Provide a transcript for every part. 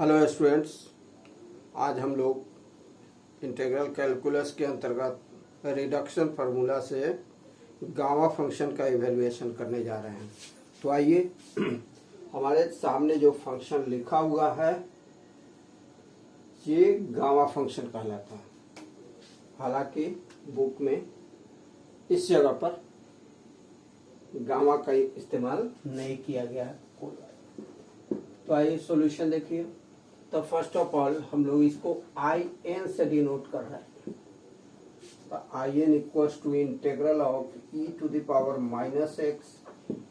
Hello students, आज हम लोग इंटीग्रल कैलकुलस के अंतर्गत रिडक्शन फार्मूला से गामा फंक्शन का इवैल्यूएशन करने जा रहे हैं। तो आइए, हमारे सामने जो फंक्शन लिखा हुआ है ये गामा फंक्शन कहलाता है। हालांकि बुक में इस जगह पर गामा का इस्तेमाल नहीं किया गया है। तो आइए सॉल्यूशन देखिए। तो फर्स्ट ऑफ ऑल हम लोग इसको आई एन से डिनोट कर रहे हैं। तो I n equals to integral of e to the power minus x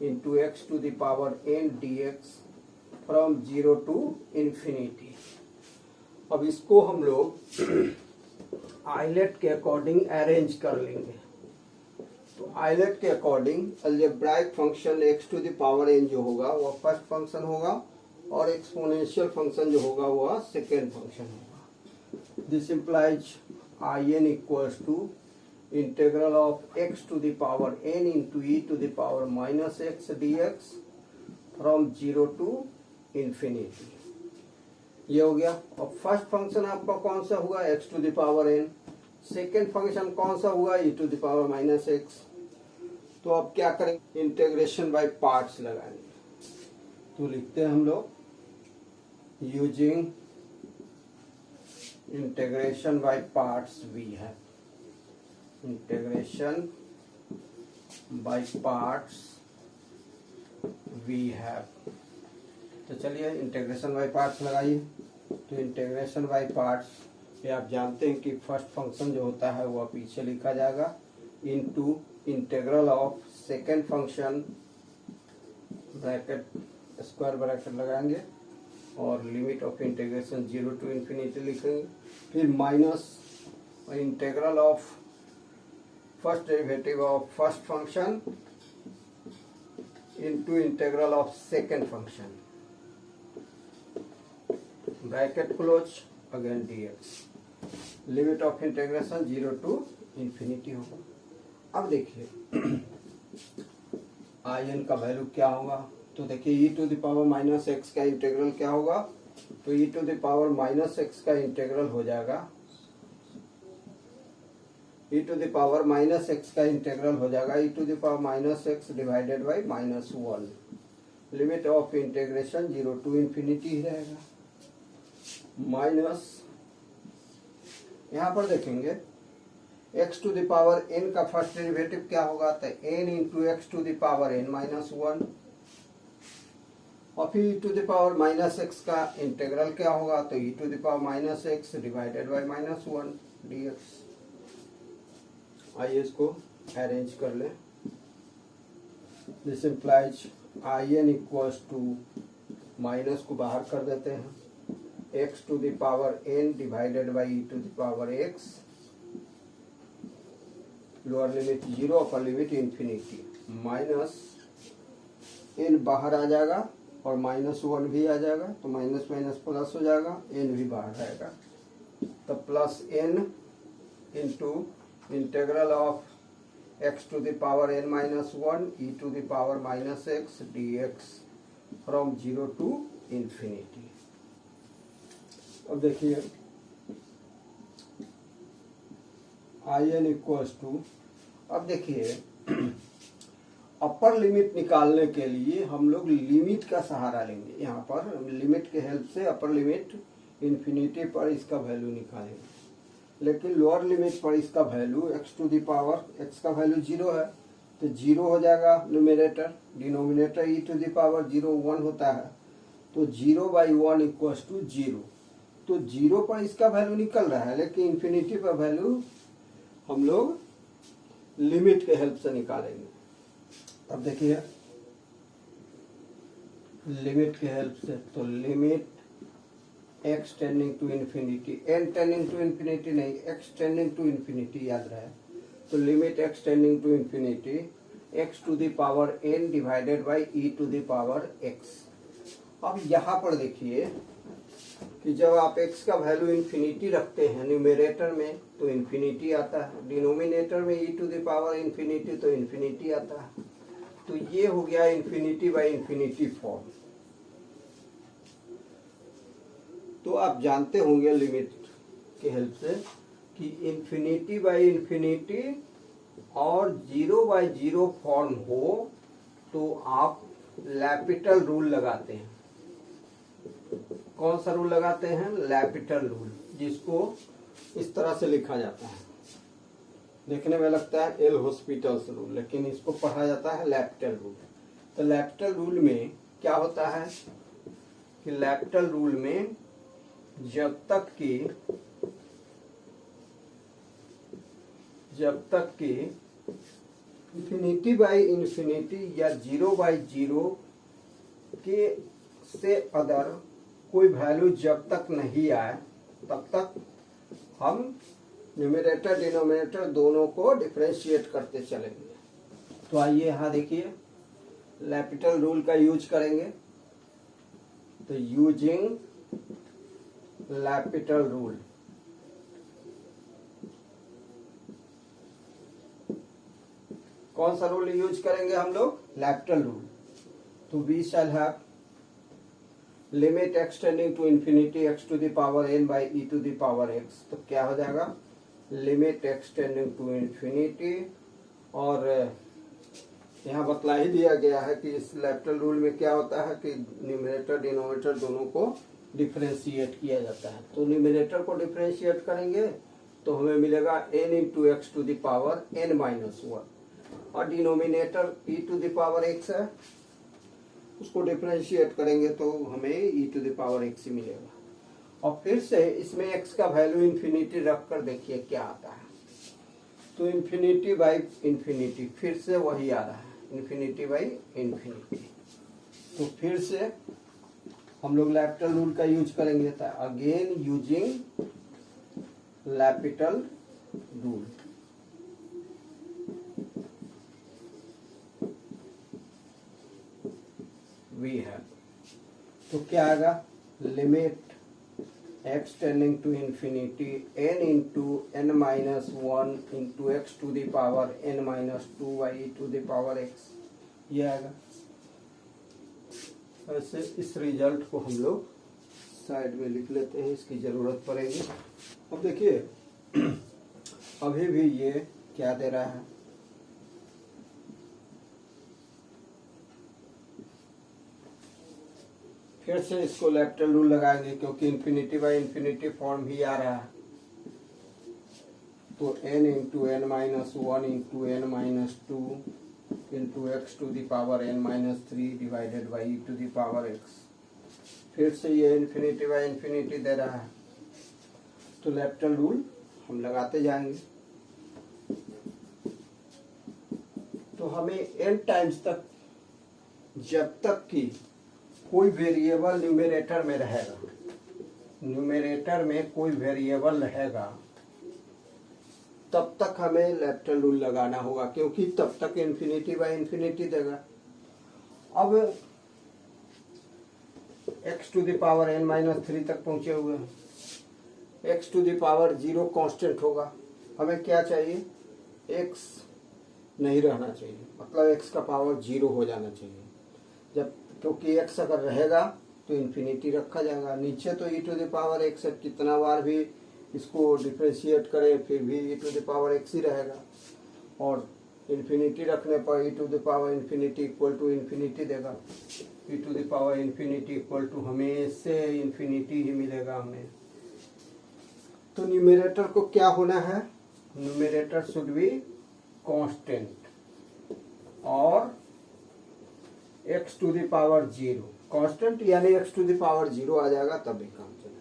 into x to the power n d x from zero to infinity. अब इसको हम लोग आइलेट के अकॉर्डिंग अरेंज कर लेंगे। तो आइलेट के according algebraic function x to the power n जो होगा वह फर्स्ट फंक्शन होगा और एक्सपोनेंशियल फंक्शन जो होगा वह सेकेंड फंक्शन होगा। This implies I n equals to integral of x to the power n into e to the power minus x d x from zero to infinity. ये हो गया। अब फर्स्ट फंक्शन आपका कौन सा हुआ? X to the power n. Second function कौन सा हुआ? E to the power minus x. तो अब क्या करेंगे? इंटीग्रेशन बाय पार्ट्स लगाएंगे। तो लिखते हैं हम लोग using integration by parts we have integration by parts we have. तो चलिए इंटीग्रेशन बाय पार्ट्स लगाइए। तो इंटीग्रेशन बाय पार्ट्स ये आप जानते हैं कि फर्स्ट फंक्शन जो होता है वह पीछे लिखा जाएगा into integral of second function, bracket square bracket लगाएंगे और limit of integration zero to infinity लिखेंगे। फिर minus integral of first derivative of first function into integral of second function, bracket close, again dx। Limit of integration zero to infinity होगा। अब देखिए I N का value क्या होगा? तो देखिए e to the power minus x का integral क्या होगा? तो e to the power minus x का इंटीग्रल हो जाएगा, e to the power minus x का इंटीग्रल हो जाएगा e to the power minus x divided by minus one. Limit of integration zero to infinity ही रहेगा। माइनस यहाँ पर देखेंगे x to the power n का फर्स्ट डेरिवेटिव क्या होगा? तो n into x to the power n minus one. और फिर e to the power minus x का इंटीग्रल क्या होगा? तो e to the power minus x divided by minus one d x. आइए इसको अरेंज कर ले। This implies I n equals to, minus को बाहर कर देते हैं, x to the power n divided by e to the power x, lower limit zero, upper limit infinity, minus n बाहर आ जाएगा और माइनस वन भी आ जाएगा। तो माइनस माइनस प्लस हो जाएगा, एन भी बाहर आएगा। तो plus n into integral of x to the power n minus one e to the power minus x d x from zero to infinity. अब देखिए आई एन इक्वल्स टू, अब देखिए अपर लिमिट निकालने के लिए हम लोग लिमिट का सहारा लेंगे। यहाँ पर लिमिट के हेल्प से अपर लिमिट इंफिनिटी पर इसका वैल्यू निकालेंगे, लेकिन लोअर लिमिट पर इसका value x to the power x का वैल्यू जीरो है तो जीरो हो जाएगा numerator, denominator e to the power zero one होता है। तो zero by one equals to zero. तो जीरो पर इसका वैल्यू निकल रहा है, लेकिन इंफिनिटी पर वैल्यू हम लोग लिमिट के हेल्प से निकालेंगे। अब देखिए लिमिट के हेल्प से, तो limit x tending to infinity, n tending to infinity नहीं, एक्स टेंडिंग टू इंफिनिटी याद रहे। तो limit x tending to infinity x to the power n divided by e to the power x. अब यहाँ पर देखिए कि जब आप x का वैल्यू इंफिनिटी रखते हैं न्यूमरेटर में तो इंफिनिटी आता है, डिनोमिनेटर में e to the power infinity तो इंफिनिटी आता है। तो ये हो गया इंफिनिटी बाई इंफिनिटी फॉर्म। तो आप जानते होंगे लिमिट के हेल्प से कि इन्फिनिटी बाई इन्फिनिटी और 0/0 फॉर्म हो तो आप लैपिटल रूल लगाते हैं। कौन सा रूल लगाते हैं? लैपिटल रूल, जिसको इस तरह से लिखा जाता है। देखने में लगता है एल हॉस्पिटल्स रूल, लेकिन इसको पढ़ा जाता है लैपिटल रूल। तो लैपिटल रूल में क्या होता है कि लैपिटल रूल में जब तक कि इन्फिनिटी बाई इन्फिनिटी या 0/0 के से अदर कोई वैल्यू जब तक नहीं आए तब तक हम न्यूमरेटर डिनोमिनेटर दोनों को डिफरेंशिएट करते चलेंगे। तो आइए यहाँ देखिए लैपिटल रूल का यूज करेंगे। तो यूजिंग लैपिटल रूल, कौन सा रूल यूज करेंगे हम लोग? L'Hospital rule. तो we shall have limit x tending to infinity x to the power n by e to the power x। तो क्या हो जाएगा? Limit x tending to infinity, और यहाँ बतला ही दिया गया है कि इस लैपिटल रूल में क्या होता है कि न्यूमरेटर डिनोमिनेटर दोनों को डिफरेंशिएट किया जाता है। तो न्यूमरेटर को डिफरेंशिएट करेंगे तो हमें मिलेगा n into x to the power n-1, और denominator e to the power x है, उसको डिफरेंशिएट करेंगे तो हमें e to the power x ही मिलेगा। और फिर से इसमें x का वैल्यू इन्फिनिटी रख कर देखिए क्या आता है। तो इन्फिनिटी बाई इन्फिनिटी, फिर से वही आ रहा है, इन्फिनिटी बाई इन्फिनिटी। तो फिर से हम लोग लैपिटल रूल का यूज करेंगे। तो again using लैपिटल rule, we have, तो क्या आएगा? Limit x tending to infinity n into n-1 into x to the power n-2 by to the power x, ये आएगा। ऐसे इस रिजल्ट को हम लोग साइड में लिख लेते हैं, इसकी जरूरत पड़ेगी। अब देखिए अभी भी ये क्या दे रहा है? फिर से इसको लैपिटल रूल लगाएंगे क्योंकि इन्फिनिटी बाई इन्फिनिटी फॉर्म ही आ रहा है। तो n into n-1 into n-2 into x to the power n-3 divided by to the power x। फिर से ये इन्फिनिटी बाई इन्फिनिटी दे रहा है, तो लैपिटल रूल हम लगाते जाएंगे। तो हमें n टाइम्स तक, जब तक कि कोई वेरिएबल न्यूमरेटर में रहेगा, न्यूमरेटर में कोई वेरिएबल रहेगा, तब तक हमें लैपिटल रूल लगाना होगा, क्योंकि तब तक इन्फिनिटी बाई इन्फिनिटी देगा। अब x to the power n-3 तक पहुंचे हुए हैं, x to the power 0 constant होगा। हमें क्या चाहिए? x नहीं रहना चाहिए, मतलब x का पावर 0 हो जाना चाहिए। जब क्योंकि x अगर रहेगा तो इन्फिनिटी रखा जाएगा। नीचे तो e to the power x है, कितना बार भी इसको डिफरेंशिएट करें फिर भी e to the power x ही रहेगा, और इन्फिनिटी रखने पर e to the power infinity equal to infinity देगा। e to the power infinity equal to हमेशा इन्फिनिटी ही मिलेगा हमें। तो न्यूमरेटर को क्या होना है? न्यूमरेटर शुड बी कांस्टेंट, और x to the power 0 constant, यानी x टू द पावर 0 आ जाएगा तब भी काम चलेगा।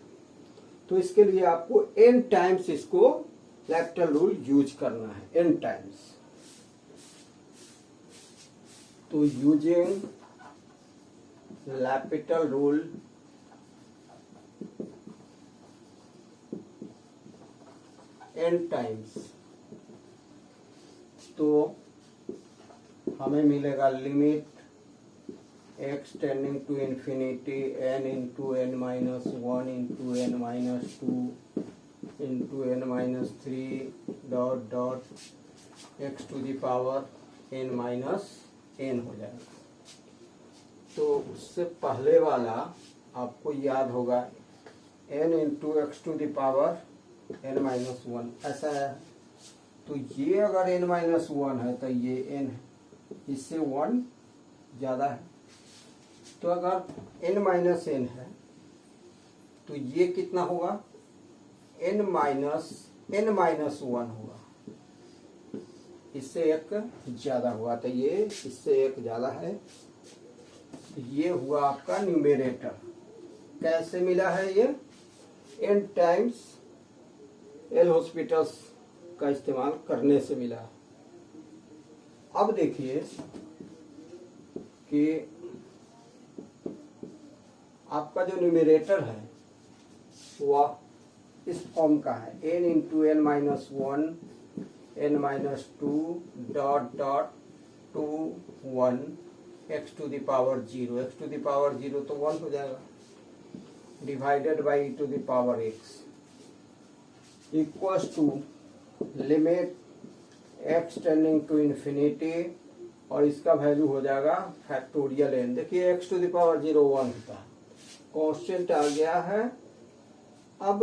तो इसके लिए आपको n टाइम्स इसको लैपिटल रूल यूज करना है, n टाइम्स। तो यूजिंग लैपिटल रूल n टाइम्स, तो हमें मिलेगा limit x tending to infinity n into n-1 into n-2 into n-3 dot dot x to the power n-n हो जाएगा। तो उससे पहले वाला आपको याद होगा n into x to the power n minus one, ऐसा है। तो ये अगर n माइनस वन है तो ये n है, इससे वन ज्यादा है। तो अगर n माइनस n है तो ये कितना होगा, n माइनस वन होगा, इससे एक ज्यादा हुआ, तो ये इससे एक ज्यादा है। तो ये हुआ आपका न्यूमेरेटर। कैसे मिला है ये, n टाइम्स एल हॉस्पिटल्स का इस्तेमाल करने से मिला। अब देखिए कि आपका जो न्यूमेरेटर है वह इस फॉर्म का है, n into n minus one n minus two dot dot two one x to the power zero, x to the power zero तो वन हो जाएगा, divided by to the power x equals to limit x tending to infinity, और इसका value हो जाएगा factorial n। देखिए x to the power zero one होता है, कांस्टेंट आ गया है। अब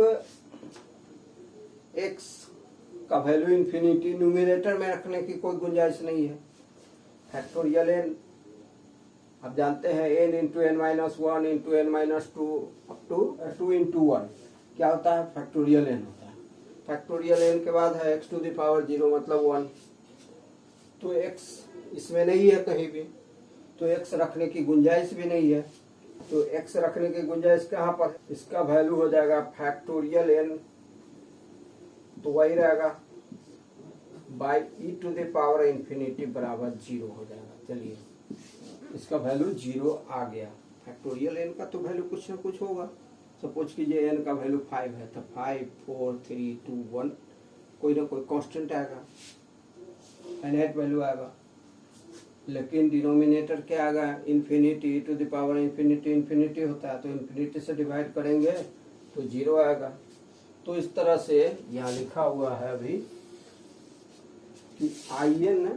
x का वैल्यू इन्फिनिटी, न्यूमरेटर में रखने की कोई गुंजाइश नहीं है। फैक्टोरियल n आप जानते हैं, n into n minus one into n minus two up to two into one क्या होता है, फैक्टोरियल n होता है। फैक्टोरियल n के बाद है x to the power zero मतलब वन, तो x इसमें नहीं है कहीं भी, तो x रखने की गुंजाइश भी नहीं है। तो x रखने की गुंजाइश कहाँ पर, इसका वैल्यू हो जाएगा फैक्टोरियल n, तो वही रहेगा by e to the power infinity बराबर जीरो हो जाएगा। चलिए इसका वैल्यू जीरो आ गया। फैक्टोरियल n का तो वैल्यू कुछ ना कुछ होगा। सपोज कीजिए n का वैल्यू 5 है तो 5 4 3 2 1 कोई ना कोई कांस्टेंट आएगा, फाइनाइट वैल्यू आएगा। लेकिन डिनोमिनेटर क्या आएगा, infinity to the power infinity, infinity होता है तो इन्फिनिटी से डिवाइड करेंगे तो जीरो आएगा। तो इस तरह से यहाँ लिखा हुआ है अभी कि in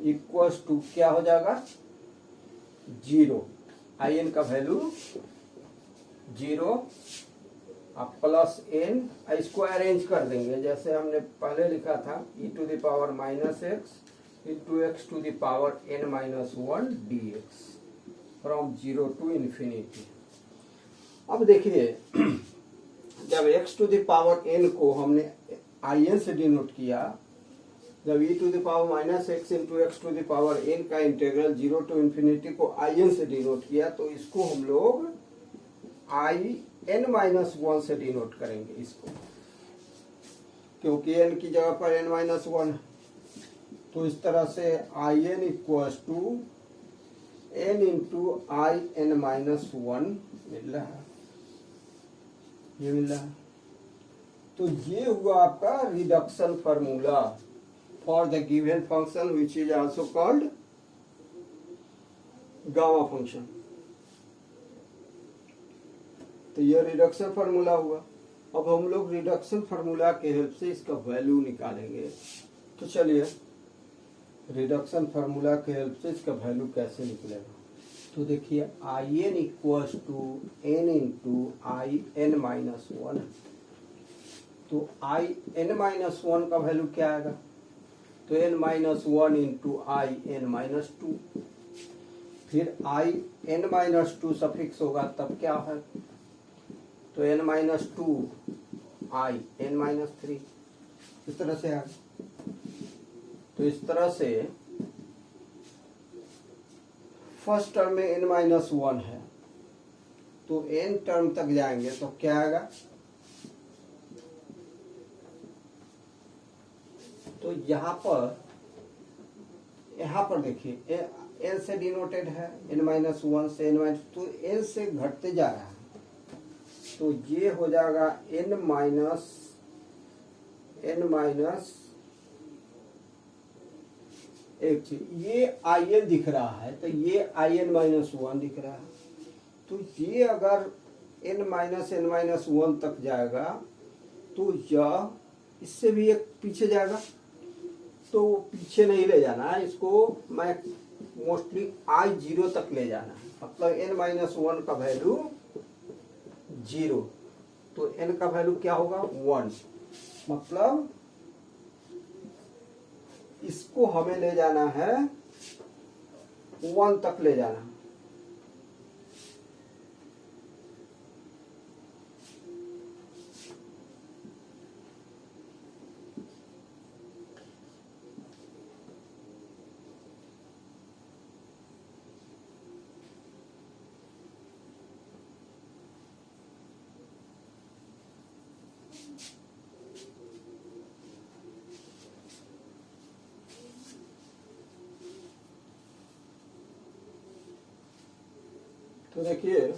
इक्वल्स टू क्या हो जाएगा, जीरो। in का वैल्यू जीरो, आप प्लस n, इसको अरेंज कर देंगे जैसे हमने पहले लिखा था, e to the power minus x into x to the power n minus one d x from zero to infinity. अब देखिए जब x to the power n को हमने in से डिनोट किया, जब e to the power minus x into x to the power n का integral zero to infinity को in से डिनोट किया, तो इसको हम लोग in माइनस वन से डिनोट करेंगे इसको, क्योंकि n की जगह पर n माइनस वन। तो इस तरह से in equals to n into I n minus one मिल रहा है, ये मिल रहा है। तो ये हुआ आपका reduction formula for the given function which is also called gamma function. तो ये रिडक्शन फार्मूला हुआ। अब हम लोग रिडक्शन फार्मूला के हेल्प से इसका वैल्यू निकालेंगे। तो चलिए रिडक्शन फार्मूला के हेल्प से इसका वैल्यू कैसे निकलेगा। तो देखिए in equals to n into I n minus one. तो आई एन माइनस वन का वैल्यू क्या आएगा, तो n minus one into I n minus two, फिर I n minus two suffix होगा तब क्या है, तो n minus two I n minus three, इस तरह से आएगा। तो इस तरह से फर्स्ट टर्म में n माइनस वन है, तो n टर्म तक जाएंगे तो क्या आएगा, तो यहाँ पर देखिए n से डिनोटेड है, n माइनस वन से n माइनस, तो n से घटते जा रहा है, तो ये हो जाएगा n माइनस एक चीज, ये in दिख रहा है तो ये in माइनस वन दिख रहा है। तो ये अगर n माइनस वन तक जाएगा तो यह इससे भी एक पीछे जाएगा, तो पीछे नहीं ले जाना है इसको, मैं मोस्टली i जीरो तक ले जाना है, मतलब n माइनस वन का वैल्यू 0, तो n का वैल्यू क्या होगा 1। मतलब इसको हमें ले जाना है 1 तक ले जाना है। तो देखिए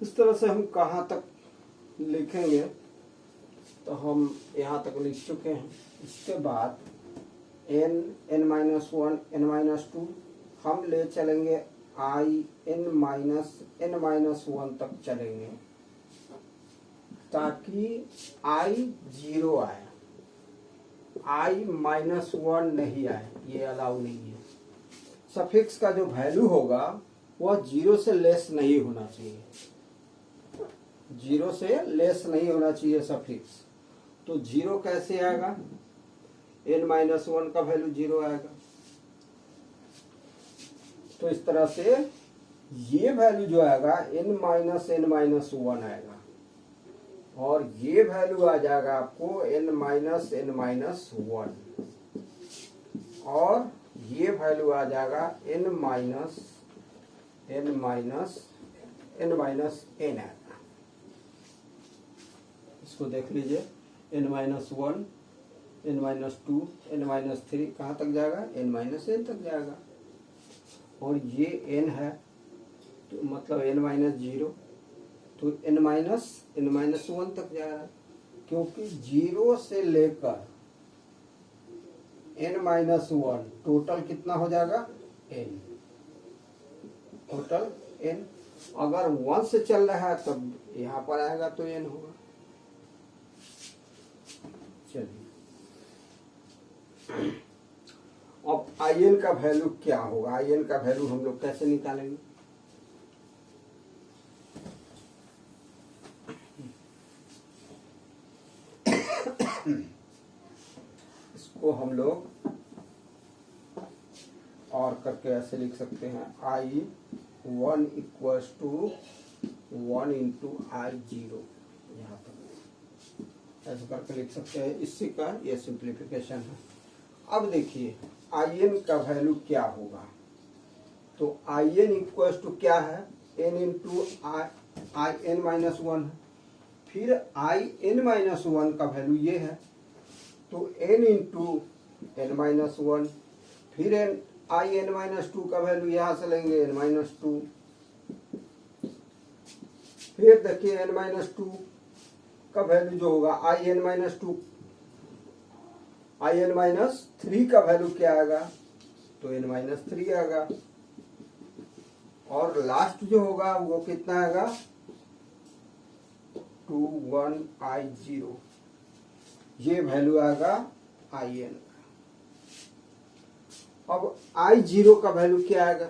इस तरह से हम कहाँ तक लिखेंगे, तो हम यहाँ तक लिख चुके हैं। इसके बाद n-1 n-2 हम ले चलेंगे n-1 तक चलेंगे, ताकि i 0 आए, i-1 नहीं आए, ये अलाउ नहीं है। सफिक्स का जो वैल्यू होगा वह 0 से लेस नहीं होना चाहिए, 0 से लेस नहीं होना चाहिए सफिक्स। तो 0 कैसे आएगा, n-1 का वैल्यू 0 आएगा। तो इस तरह से ये वैल्यू जो आएगा n-1 आएगा, और ये वैल्यू आ जाएगा आपको n-1, और ये वैल्यू आ जाएगा n आएगा। इसको देख लीजिए, n-1, n-2, n-3 कहाँ तक जाएगा, n तक जाएगा। और ये n है, तो मतलब n-0, तो n-1 तक जाएगा, क्योंकि 0 से लेकर n-1 टोटल कितना हो जाएगा, n, टोटल n। अगर 1 से चल रहा है तब यहाँ पर आएगा तो n होगा। चलिए, अब in का वैल्यू क्या होगा, in का वैल्यू हम लोग कैसे निकालेंगे। इसको हम लोग और करके ऐसे लिख सकते हैं, i1 = 1 × i0, यहाँ तक ऐसे करके लिख सकते हैं। इसी का ये सिंप्लीफिकेशन है। अब देखिए in का वैल्यू क्या होगा, तो in क्या है, n × in-1 है, फिर in-1 का वैल्यू ये है, तो n × n-1, फिर in-2 का वैल्यू यहाँ से लेंगे n-2, फिर देखिए n-2 का वैल्यू जो होगा in-3 का वैल्यू क्या आएगा, तो n-3 आएगा, और लास्ट जो होगा वो कितना आएगा, 1 i0, ये वैल्यू आएगा in। अब i0 का वैल्यू क्या आएगा,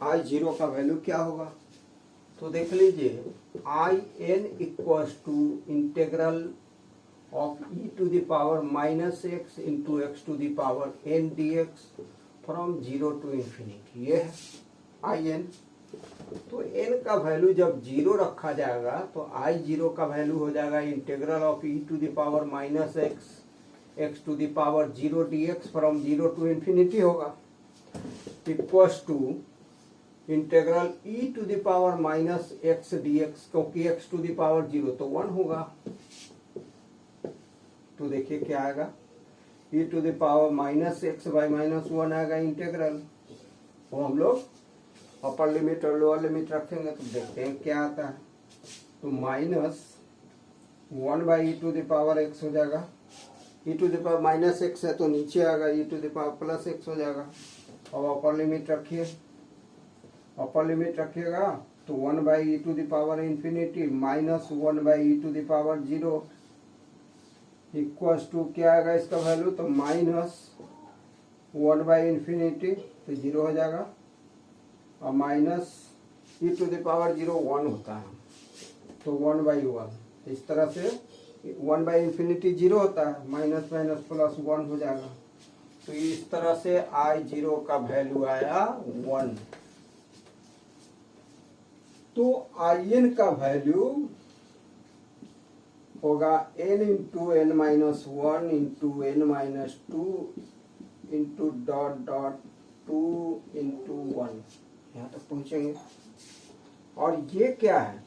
i0 का वैल्यू क्या होगा, तो देख लीजिए, in = integral of e⁻x into x⁻n dx from 0 to infinity, ये है in। तो n का वैल्यू जब 0 रखा जाएगा तो i0 का वैल्यू हो जाएगा integral of e⁻x(x⁻0 dx from 0 to infinity होगा, equals to integral e⁻x dx, क्योंकि x⁻0 तो 1 होगा। तो देखिए क्या आएगा, e⁻x/-1 आएगा इंटीग्रल, वो हम लोग अपर लिमिट और लोअर लिमिट रखेंगे तो देखते हैं क्या आता है। तो -1/e⁻x हो जाएगा, e⁻x है तो नीचे आएगा, e⁻+x हो जाएगा। अब अपर लिमिट रखिए, अपर लिमिट रखिएगा तो 1/e⁻∞ -1/e⁻0 इक्वल्स टू क्या आएगा इसका वैल्यू, तो -1/इंफिनिटी, तो 0 हो जाएगा, और माइनस e⁻0 1 होता है, तो 1/1। इस तरह से 1/इंफिनिटी 0 होता है, माइनस माइनस प्लस 1 हो जाएगा। तो इस तरह से I0 का वैल्यू आया 1। तो IN का वैल्यू होगा n into n minus 1 into n minus 2 into dot dot 2 into 1। यहाँ तक पहुंचेंगे। और ये क्या है,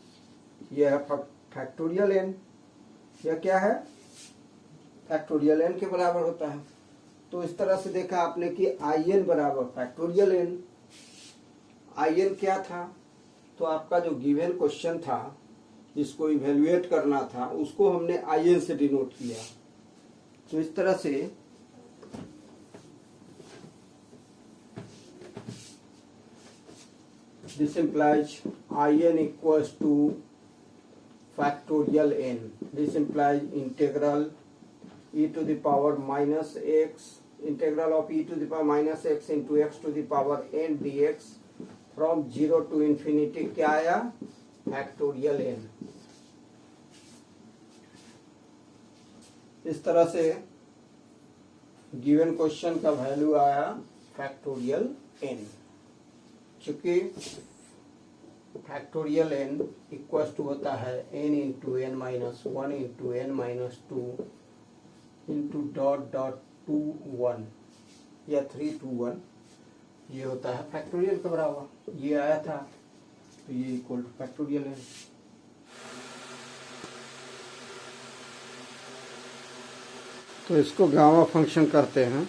यह है फैक्टोरियल n। यह क्या है, फैक्टोरियल n के बराबर होता है। तो इस तरह से देखा आपने कि IN बराबर फैक्टोरियल n। IN क्या था, तो आपका जो गिवन क्वेश्चन था जिसको इवेल्युएट करना था उसको हमने IN से डिनोट किया। तो इस तरह से this implies IN equals to factorial n. This implies integral e to the power minus x, integral of e to the power minus x into x to the power n dx from 0 to infinity क्या आया, factorial n। इस तरह से given question का value आया factorial n। चूंकि factorial n equal to होता है n into n minus 1 into n minus 2 into dot dot 2 1 या 3 2 1, ये होता है फैक्टोरियल का बराबर। ये आया था, तो ये इक्वल टू फैक्टोरियल n। तो इसको गामा फंक्शन करते हैं,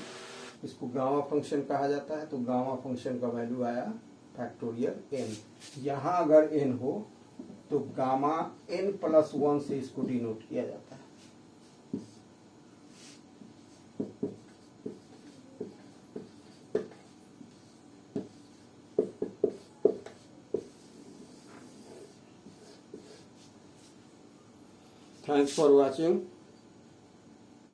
इसको गामा फंक्शन कहा जाता है। तो गामा फंक्शन का वैल्यू आया फैक्टोरियल n। यहाँ अगर n हो तो गामा n प्लस 1 से इसको डिनोट किया जाता है। Thanks for watching.